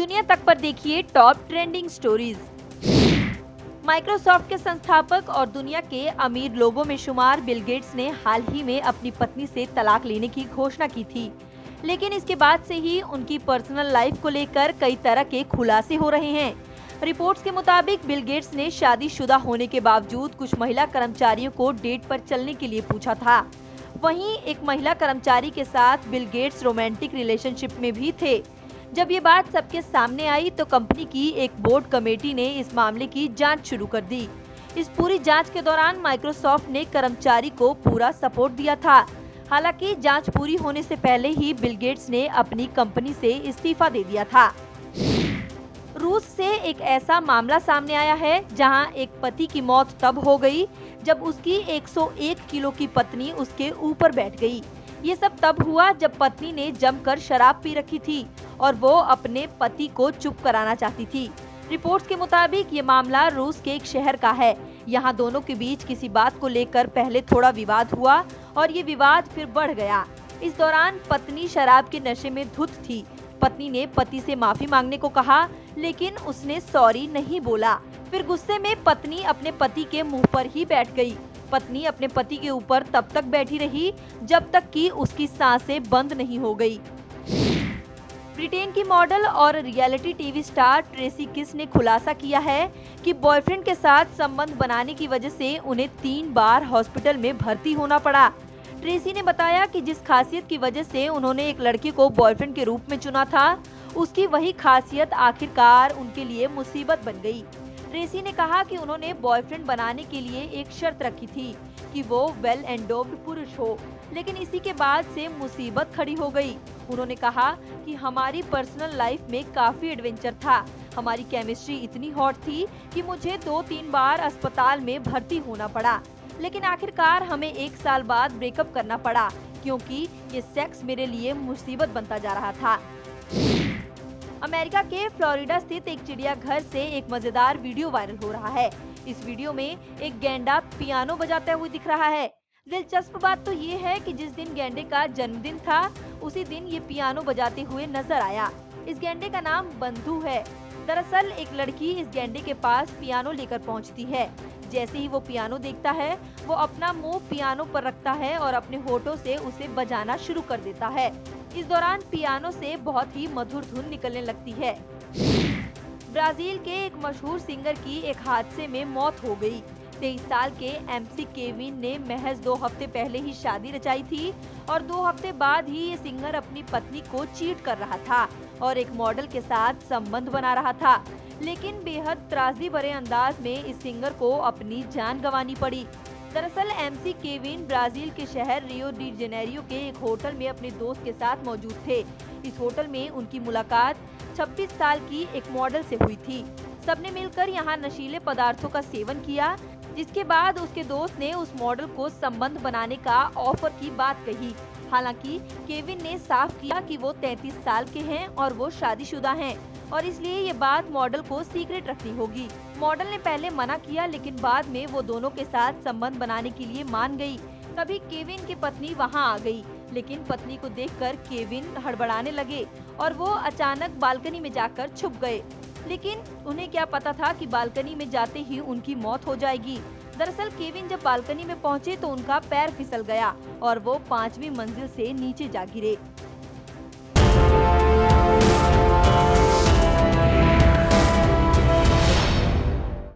दुनिया तक पर देखिए टॉप ट्रेंडिंग स्टोरीज। माइक्रोसॉफ्ट के संस्थापक और दुनिया के अमीर लोगों में शुमार बिल गेट्स ने हाल ही में अपनी पत्नी से तलाक लेने की घोषणा की थी, लेकिन इसके बाद से ही उनकी पर्सनल लाइफ को लेकर कई तरह के खुलासे हो रहे हैं। रिपोर्ट्स के मुताबिक बिल गेट्स ने शादीशुदा होने के बावजूद कुछ महिला कर्मचारियों को डेट पर चलने के लिए पूछा था। वहीं एक महिला कर्मचारी के साथ बिल गेट्स रोमांटिक रिलेशनशिप में भी थे। जब ये बात सबके सामने आई तो कंपनी की एक बोर्ड कमेटी ने इस मामले की जांच शुरू कर दी। इस पूरी जांच के दौरान माइक्रोसॉफ्ट ने कर्मचारी को पूरा सपोर्ट दिया था। हालांकि जांच पूरी होने से पहले ही बिल गेट्स ने अपनी कंपनी से इस्तीफा दे दिया था। रूस से एक ऐसा मामला सामने आया है जहां एक पति की मौत तब हो गई जब उसकी 101 किलो की पत्नी उसके ऊपर बैठ गई। ये सब तब हुआ जब पत्नी ने जमकर शराब पी रखी थी और वो अपने पति को चुप कराना चाहती थी। रिपोर्ट्स के मुताबिक ये मामला रूस के एक शहर का है। यहाँ दोनों के बीच किसी बात को लेकर पहले थोड़ा विवाद हुआ और ये विवाद फिर बढ़ गया। इस दौरान पत्नी शराब के नशे में धुत थी। पत्नी ने पति से माफी मांगने को कहा, लेकिन उसने सॉरी नहीं बोला। फिर गुस्से में पत्नी अपने पति के मुंह पर ही बैठ गई। पत्नी अपने पति के ऊपर तब तक बैठी रही जब तक कि उसकी सांसें बंद नहीं हो गई। ब्रिटेन की मॉडल और रियलिटी टीवी स्टार ट्रेसी किस ने खुलासा किया है कि बॉयफ्रेंड के साथ संबंध बनाने की वजह से उन्हें 3 बार हॉस्पिटल में भर्ती होना पड़ा। ट्रेसी ने बताया कि जिस खासियत की वजह से उन्होंने एक लड़के को बॉयफ्रेंड के रूप में चुना था, उसकी वही खासियत आखिरकार उनके लिए मुसीबत बन गई। ट्रेसी ने कहा कि उन्होंने बॉयफ्रेंड बनाने के लिए एक शर्त रखी थी कि वो वेल एंडोव्ड पुरुष हो, लेकिन इसी के बाद से मुसीबत खड़ी हो गई। उन्होंने कहा कि हमारी पर्सनल लाइफ में काफी एडवेंचर था। हमारी केमिस्ट्री इतनी हॉट थी कि मुझे 2-3 बार अस्पताल में भर्ती होना पड़ा, लेकिन आखिरकार हमें 1 साल बाद ब्रेकअप करना पड़ा क्योंकि ये सेक्स मेरे लिए मुसीबत बनता जा रहा था। अमेरिका के फ्लोरिडा स्थित एक चिड़ियाघर से एक मजेदार वीडियो वायरल हो रहा है। इस वीडियो में एक गैंडा पियानो बजाता हुए दिख रहा है। दिलचस्प बात तो ये है कि जिस दिन गैंडे का जन्मदिन था, उसी दिन ये पियानो बजाते हुए नजर आया। इस गैंडे का नाम बंधु है। दरअसल एक लड़की इस गैंडे के पास पियानो लेकर पहुंचती है। जैसे ही वो पियानो देखता है, वो अपना मुंह पियानो पर रखता है और अपने होठों से उसे बजाना शुरू कर देता है। इस दौरान पियानो से बहुत ही मधुर धुन निकलने लगती है। ब्राजील के एक मशहूर सिंगर की एक हादसे में मौत हो गई। 23 साल के एमसी केविन ने महज 2 हफ्ते पहले ही शादी रचाई थी और 2 हफ्ते बाद ही ये सिंगर अपनी पत्नी को चीट कर रहा था और एक मॉडल के साथ संबंध बना रहा था। लेकिन बेहद त्रासदी भरे अंदाज में इस सिंगर को अपनी जान गंवानी पड़ी। दरअसल एमसी केविन ब्राजील के शहर रियो डी जेनेरियो के एक होटल में अपने दोस्त के साथ मौजूद थे। इस होटल में उनकी मुलाकात 26 साल की एक मॉडल से हुई थी। सबने मिलकर यहाँ नशीले पदार्थों का सेवन किया, जिसके बाद उसके दोस्त ने उस मॉडल को संबंध बनाने का ऑफर की बात कही। हालांकि केविन ने साफ किया कि वो 33 साल के हैं और वो शादीशुदा हैं और इसलिए ये बात मॉडल को सीक्रेट रखनी होगी। मॉडल ने पहले मना किया, लेकिन बाद में वो दोनों के साथ संबंध बनाने के लिए मान गई। तभी केविन की पत्नी वहां आ गई, लेकिन पत्नी को देखकर केविन हड़बड़ाने लगे और वो अचानक बालकनी में जाकर छुप गए। लेकिन उन्हें क्या पता था कि बालकनी में जाते ही उनकी मौत हो जाएगी। दरअसल केविन जब बालकनी में पहुंचे तो उनका पैर फिसल गया और वो 5वीं मंजिल से नीचे जा गिरे।